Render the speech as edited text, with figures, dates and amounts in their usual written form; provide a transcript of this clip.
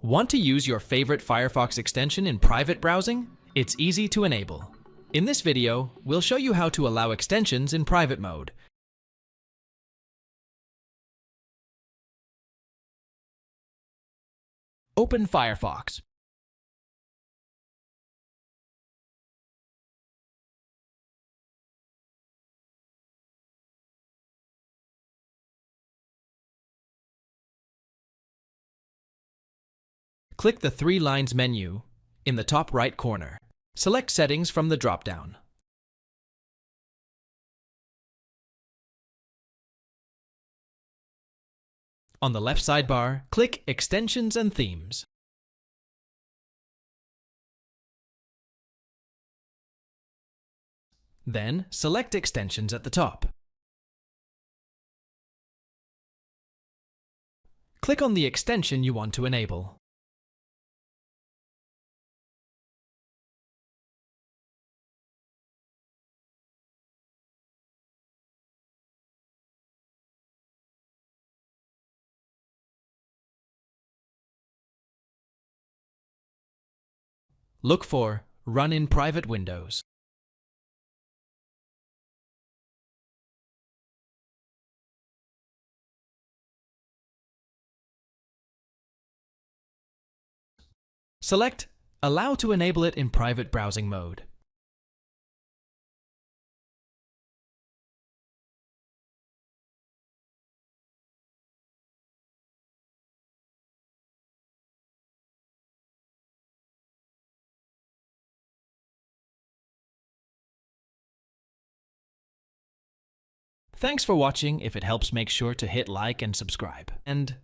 Want to use your favorite Firefox extension in private browsing? It's easy to enable. In this video, we'll show you how to allow extensions in private mode. Open Firefox. Click the three lines menu in the top right corner. Select Settings from the drop-down. On the left sidebar, click Extensions and Themes. Then, select Extensions at the top. Click on the extension you want to enable. Look for Run in Private Windows. Select Allow to enable it in private browsing mode. Thanks for watching. If it helps, make sure to hit like and subscribe. And